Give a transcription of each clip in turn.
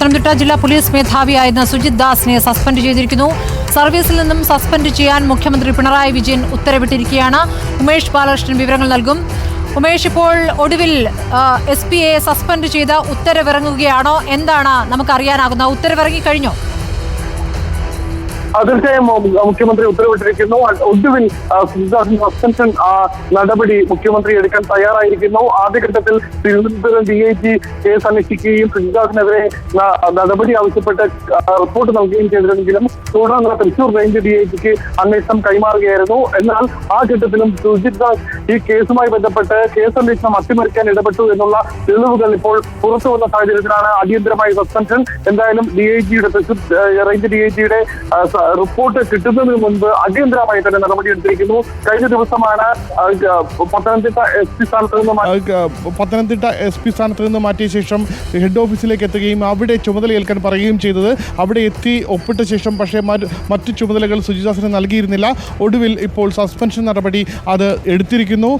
പത്തനംതിട്ട ജില്ലാ police മേധാവിയായിരുന്ന Sujith ദാസിനെ suspend ചെയ്തിരിക്കുന്നു. സർവീസിൽ നിന്നും സസ്പെൻഡ് ചെയ്യാൻ മുഖ്യമന്ത്രി പിണറായി വിജയൻ ഉത്തരവിട്ടിരിക്കുകയാണ്. ഉമേഷ് ബാലകൃഷ്ണൻ വിവരങ്ങൾ നൽകും. ഉമേഷ്, ഇപ്പോൾ ഒടുവിൽ SP സസ്പെൻഡ് ചെയ്ത ഉത്തരവിറങ്ങുകയാണോ? എന്താണ് നമുക്കറിയാനാകുന്ന? ഉത്തരവിറങ്ങി കഴിഞ്ഞോ? തീർച്ചയായും മുഖ്യമന്ത്രി ഉത്തരവിട്ടിരിക്കുന്നു. ഒടുവിൽ സസ്പെൻഷൻ നടപടി മുഖ്യമന്ത്രി എടുക്കാൻ തയ്യാറായിരിക്കുന്നു. ആദ്യഘട്ടത്തിൽ തിരുവനന്തപുരം DIG കേസ് അന്വേഷിക്കുകയും സുജിത്ദാസിനെതിരെ നടപടി ആവശ്യപ്പെട്ട് റിപ്പോർട്ട് നൽകുകയും ചെയ്തിരുന്നെങ്കിലും തുടർന്ന് തൃശൂർ റേഞ്ച് DIGക്ക് അന്വേഷണം കൈമാറുകയായിരുന്നു. എന്നാൽ ആ ഘട്ടത്തിലും സുജിത്ദാസ് ഈ കേസുമായി ബന്ധപ്പെട്ട് കേസ് അന്വേഷണം അട്ടിമറിക്കാൻ ഇടപെട്ടു എന്നുള്ള തെളിവുകൾ ഇപ്പോൾ പുറത്തു വന്ന സാഹചര്യത്തിലാണ് അടിയന്തരമായി സസ്പെൻഷൻ. എന്തായാലും DIGയുടെ തൃശൂർ റേഞ്ച് DIGയുടെ റിപ്പോർട്ട് കിട്ടുന്നതിന് മുൻപ് അടിയന്തരമായി തന്നെ നടപടിയെടുത്തിരിക്കുന്നു. കഴിഞ്ഞ ദിവസമാണ് പത്തനംതിട്ട SP സ്ഥാനത്ത് നിന്ന് മാറ്റിയ ശേഷം ഹെഡ് ഓഫീസിലേക്ക് എത്തുകയും അവിടെ ചുമതലയേൽക്കാൻ പറയുകയും ചെയ്തത്. അവിടെ എത്തി ഒപ്പിട്ട ശേഷം പക്ഷേ മറ്റു ചുമതലകൾ സുജിത്ദാസിന് നൽകിയിരുന്നില്ല. ഒടുവിൽ ഇപ്പോൾ സസ്പെൻഷൻ നടപടി അത് എടുത്തിരിക്കുന്നു.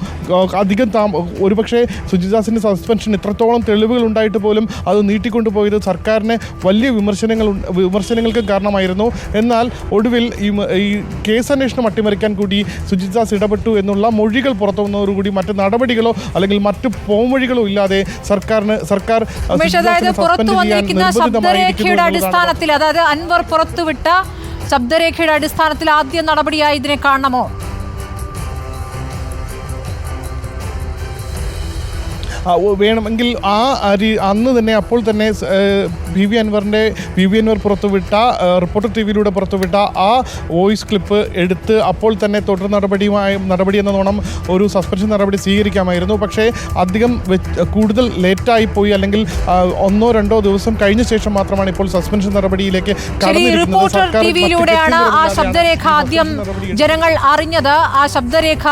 ഒരുപക്ഷെ സുജിത്ദാസിന്റെ സസ്പെൻഷൻ ഇത്രത്തോളം തെളിവുകൾ ഉണ്ടായിട്ട് പോലും അത് നീട്ടിക്കൊണ്ടുപോയത് സർക്കാരിന് വലിയ വിമർശനങ്ങൾക്ക് കാരണമായിരുന്നു. എന്നാൽ ഒടുവിൽ ഈ കേസ് അന്വേഷണം അട്ടിമറിക്കാൻ കൂടി സുജിത്ദാസ് ഇടപെട്ടു എന്നുള്ള മൊഴികൾ പുറത്തു വന്നതോടുകൂടി മറ്റ് നടപടികളോ അല്ലെങ്കിൽ മറ്റു പോംവഴികളോ ഇല്ലാതെ സർക്കാർ അടിസ്ഥാനത്തിൽ, അതായത് അൻവർ പുറത്തുവിട്ട ശബ്ദരേഖയുടെ അടിസ്ഥാനത്തിൽ ആദ്യ നടപടിയായി ഇതിനെ കാണണമോ? വേണമെങ്കിൽ അന്ന് തന്നെ അപ്പോൾ തന്നെ PV അൻവർ പുറത്തുവിട്ട റിപ്പോർട്ടർ TVയിലൂടെ പുറത്തുവിട്ട ആ വോയിസ് ക്ലിപ്പ് എടുത്ത് അപ്പോൾ തന്നെ തുടർ നടപടി എന്നോണം ഒരു സസ്പെൻഷൻ നടപടി സ്വീകരിക്കാമായിരുന്നു. പക്ഷേ അധികം കൂടുതൽ ലേറ്റായി പോയി, അല്ലെങ്കിൽ 1-2 ദിവസം കഴിഞ്ഞ ശേഷം മാത്രമാണ് ഇപ്പോൾ സസ്പെൻഷൻ നടപടിയിലേക്ക് കടന്നിരിക്കുന്നത്. TVയിലൂടെയാണ് ആ ശബ്ദരേഖ ആദ്യം ജനങ്ങൾ അറിഞ്ഞത്. ആ ശബ്ദരേഖ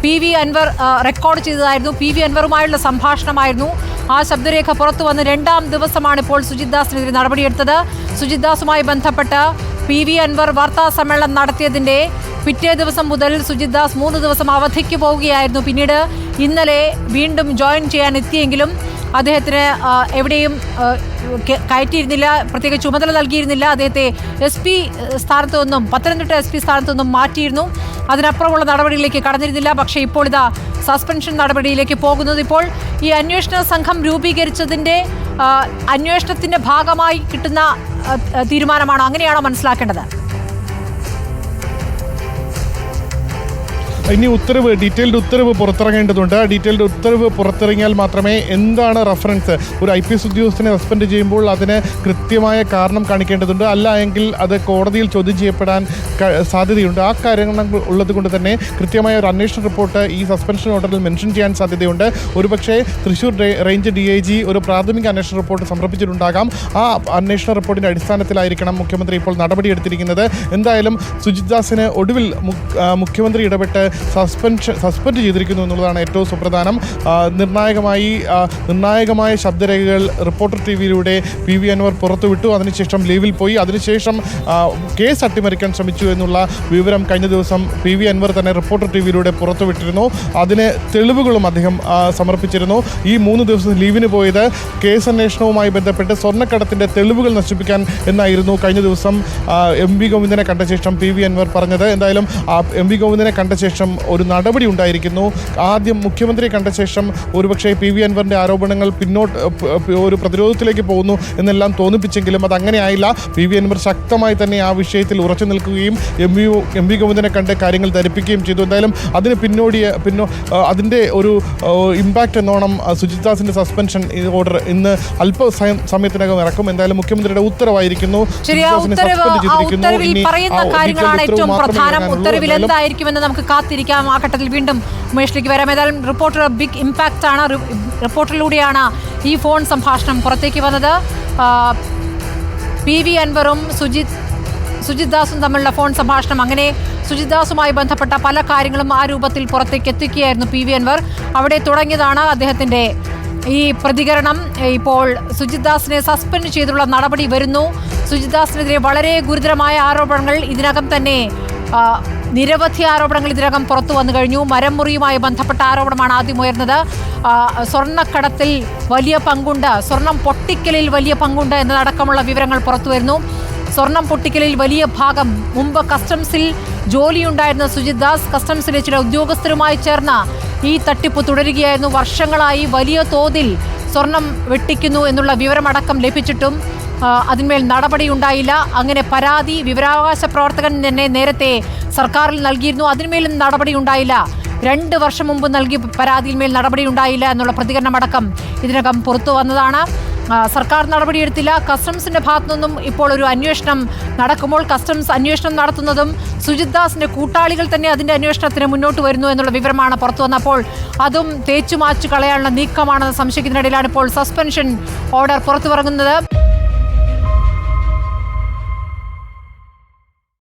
PV അൻവർ റെക്കോർഡ് ചെയ്തതായിരുന്നു. PV അൻവറുമായുള്ള സംഭാഷണമായിരുന്നു. ആ ശബ്ദരേഖ പുറത്തു വന്ന് 2ാം ദിവസമാണ് ഇപ്പോൾ സുജിത്ദാസിനെതിരെ നടപടിയെടുത്തത്. സുജിത്ദാസുമായി ബന്ധപ്പെട്ട് PV അൻവർ വാർത്താ സമ്മേളനം നടത്തിയതിൻ്റെ പിറ്റേ ദിവസം മുതൽ സുജിത്ദാസ് 3 ദിവസം അവധിക്ക് പോവുകയായിരുന്നു. പിന്നീട് ഇന്നലെ വീണ്ടും ജോയിൻ ചെയ്യാൻ എത്തിയെങ്കിലും അദ്ദേഹത്തിന് എവിടെയും കയറ്റിയിരുന്നില്ല, പ്രത്യേക ചുമതല നൽകിയിരുന്നില്ല. അദ്ദേഹത്തെ SP സ്ഥാനത്തു നിന്നും, പത്തനംതിട്ട SP സ്ഥാനത്തു നിന്നും മാറ്റിയിരുന്നു. അതിനപ്പുറമുള്ള നടപടിയിലേക്ക് കടന്നിരുന്നില്ല. പക്ഷേ ഇപ്പോൾ ഇതാ സസ്പെൻഷൻ നടപടിയിലേക്ക് പോകുന്നത്. ഇപ്പോൾ ഈ അന്വേഷണ സംഘം രൂപീകരിച്ചതിൻ്റെ അന്വേഷണത്തിൻ്റെ ഭാഗമായി കിട്ടുന്ന തീരുമാനമാണോ? അങ്ങനെയാണോ മനസ്സിലാക്കേണ്ടത്? ഇനി ഡീറ്റെയിൽഡ് ഉത്തരവ് പുറത്തിറങ്ങേണ്ടതുണ്ട്. ഡീറ്റെയിൽഡ് ഉത്തരവ് പുറത്തിറങ്ങിയാൽ മാത്രമേ എന്താണ് റഫറൻസ്, ഒരു IPS ഉദ്യോഗസ്ഥനെ സസ്പെൻഡ് ചെയ്യുമ്പോൾ അതിന് കൃത്യമായ കാരണം കാണിക്കേണ്ടതുണ്ട്. അല്ല എങ്കിൽ അത് കോടതിയിൽ ചോദ്യം ചെയ്യപ്പെടാൻ സാധ്യതയുണ്ട്. ആ കാര്യങ്ങൾ ഉള്ളത് കൊണ്ട് തന്നെ കൃത്യമായ ഒരു അന്വേഷണ റിപ്പോർട്ട് ഈ സസ്പെൻഷൻ ഓർഡറിൽ മെൻഷൻ ചെയ്യാൻ സാധ്യതയുണ്ട്. ഒരുപക്ഷെ തൃശൂർ റേഞ്ച് DIG ഒരു പ്രാഥമിക അന്വേഷണ റിപ്പോർട്ട് സമർപ്പിച്ചിട്ടുണ്ടാകാം. ആ അന്വേഷണ റിപ്പോർട്ടിൻ്റെ അടിസ്ഥാനത്തിലായിരിക്കണം മുഖ്യമന്ത്രി ഇപ്പോൾ നടപടിയെടുത്തിരിക്കുന്നത്. എന്തായാലും സുജിത്ദാസിന് ഒടുവിൽ മുഖ്യമന്ത്രി ഇടപെട്ട് സസ്പെൻഡ് ചെയ്തിരിക്കുന്നു എന്നുള്ളതാണ് ഏറ്റവും സുപ്രധാനം. നിർണായകമായ ശബ്ദരേഖകൾ റിപ്പോർട്ടർ TVയിലൂടെ PV അൻവർ പുറത്തുവിട്ടു. അതിനുശേഷം ലീവിൽ പോയി. അതിനുശേഷം കേസ് അട്ടിമറിക്കാൻ ശ്രമിച്ചു എന്നുള്ള വിവരം കഴിഞ്ഞ ദിവസം PV അൻവർ തന്നെ റിപ്പോർട്ടർ TVയിലൂടെ പുറത്തുവിട്ടിരുന്നു. അതിന് തെളിവുകളും അദ്ദേഹം സമർപ്പിച്ചിരുന്നു. ഈ 3 ദിവസം ലീവിന് പോയത് കേസ് അന്വേഷണവുമായി ബന്ധപ്പെട്ട് സ്വർണ്ണക്കടത്തിൻ്റെ തെളിവുകൾ നശിപ്പിക്കാൻ എന്നായിരുന്നു കഴിഞ്ഞ ദിവസം MV ഗോവിന്ദനെ കണ്ട ശേഷം PV അൻവർ പറഞ്ഞത്. എന്തായാലും MV ഗോവിന്ദനെ കണ്ട ശേഷം ഒരു നടപടി ഉണ്ടായിരിക്കുന്നു. ആദ്യം മുഖ്യമന്ത്രിയെ കണ്ട ശേഷം ഒരുപക്ഷെ PV അൻവറിൻ്റെ ആരോപണങ്ങൾ ഒരു പ്രതിരോധത്തിലേക്ക് പോകുന്നു എന്നെല്ലാം തോന്നിപ്പിച്ചെങ്കിലും അതങ്ങനെ ആയില്ല. PV അൻവർ ശക്തമായി തന്നെ ആ വിഷയത്തിൽ ഉറച്ചു നിൽക്കുകയും MV ഗോവിന്ദനെ കണ്ട് കാര്യങ്ങൾ ധരിപ്പിക്കുകയും ചെയ്തു. എന്തായാലും അതിന് അതിൻ്റെ ഒരു ഇമ്പാക്റ്റ് എന്നോണം സുജിത്ദാസിൻ്റെ സസ്പെൻഷൻ ഓർഡർ ഇന്ന് സമയത്തിനകം ഇറക്കും. എന്തായാലും മുഖ്യമന്ത്രിയുടെ ഉത്തരവായിരിക്കുന്നു. നമുക്ക് കാത്തിരിക്കാം. ആ ഘട്ടത്തിൽ വീണ്ടും ഉമേഷിലേക്ക് വരാം. ഏതായാലും റിപ്പോർട്ടർ ബിഗ് ഇമ്പാക്റ്റ് ആണ്. റിപ്പോർട്ടറിലൂടെയാണ് ഈ ഫോൺ സംഭാഷണം പുറത്തേക്ക് വന്നത്. PV അൻവറും സുജിത് ദാസും തമ്മിലുള്ള ഫോൺ സംഭാഷണം. അങ്ങനെ സുജിത് ദാസുമായി ബന്ധപ്പെട്ട പല കാര്യങ്ങളും ആ രൂപത്തിൽ പുറത്തേക്ക് എത്തിക്കുകയായിരുന്നു PV അൻവർ. അവിടെ തുടങ്ങിയതാണ് അദ്ദേഹത്തിൻ്റെ ഈ പ്രതികരണം. ഇപ്പോൾ സുജിത് ദാസിനെ സസ്പെൻഡ് ചെയ്തുള്ള നടപടി വരുന്നു. സുജിത് ദാസിനെതിരെ വളരെ ഗുരുതരമായ ആരോപണങ്ങൾ ഇതിനകം തന്നെ നിരവധി ആരോപണങ്ങൾ ഇതിനകം പുറത്തു വന്നു കഴിഞ്ഞു. മരം മുറിയുമായി ബന്ധപ്പെട്ട ആരോപണമാണ് ആദ്യം ഉയർന്നത്. സ്വർണ്ണക്കടത്തിൽ വലിയ പങ്കുണ്ട്, സ്വർണം പൊട്ടിക്കലിൽ വലിയ പങ്കുണ്ട് എന്നതടക്കമുള്ള വിവരങ്ങൾ പുറത്തു വരുന്നു. സ്വർണം പൊട്ടിക്കലിൽ വലിയ ഭാഗം മുമ്പ് കസ്റ്റംസിൽ ജോലിയുണ്ടായിരുന്ന സുജിത് ദാസ് കസ്റ്റംസിലെ ചില ഉദ്യോഗസ്ഥരുമായി ചേർന്ന ഈ തട്ടിപ്പ് തുടരുകയായിരുന്നു. വർഷങ്ങളായി വലിയ തോതിൽ സ്വർണം വെട്ടിക്കുന്നു എന്നുള്ള വിവരമടക്കം ലഭിച്ചിട്ടും അതിന്മേൽ നടപടിയുണ്ടായില്ല. അങ്ങനെ പരാതി വിവരാവകാശ പ്രവർത്തകൻ തന്നെ നേരത്തെ സർക്കാരിൽ നൽകിയിരുന്നു. അതിന്മേലും നടപടിയുണ്ടായില്ല. 2 വർഷം മുമ്പ് നൽകിയ പരാതിയിന്മേൽ നടപടിയുണ്ടായില്ല എന്നുള്ള പ്രതികരണമടക്കം ഇതിനകം പുറത്തു വന്നതാണ്. സർക്കാർ നടപടിയെടുത്തില്ല. കസ്റ്റംസിന്റെ ഭാഗത്തു നിന്നും ഇപ്പോൾ ഒരു അന്വേഷണം നടക്കുമ്പോൾ കസ്റ്റംസ് അന്വേഷണം നടത്തുന്നതും സുജിത് ദാസിന്റെ കൂട്ടാളികൾ തന്നെ അതിന്റെ അന്വേഷണത്തിന് മുന്നോട്ട് വരുന്നു എന്നുള്ള വിവരമാണ് പുറത്തു വന്നപ്പോൾ അതും തേച്ചുമാച്ചു കളയാനുള്ള നീക്കമാണെന്ന് സംശയിക്കുന്നതിനിടയിലാണ് ഇപ്പോൾ സസ്പെൻഷൻ ഓർഡർ പുറത്തു പറയുന്നത്.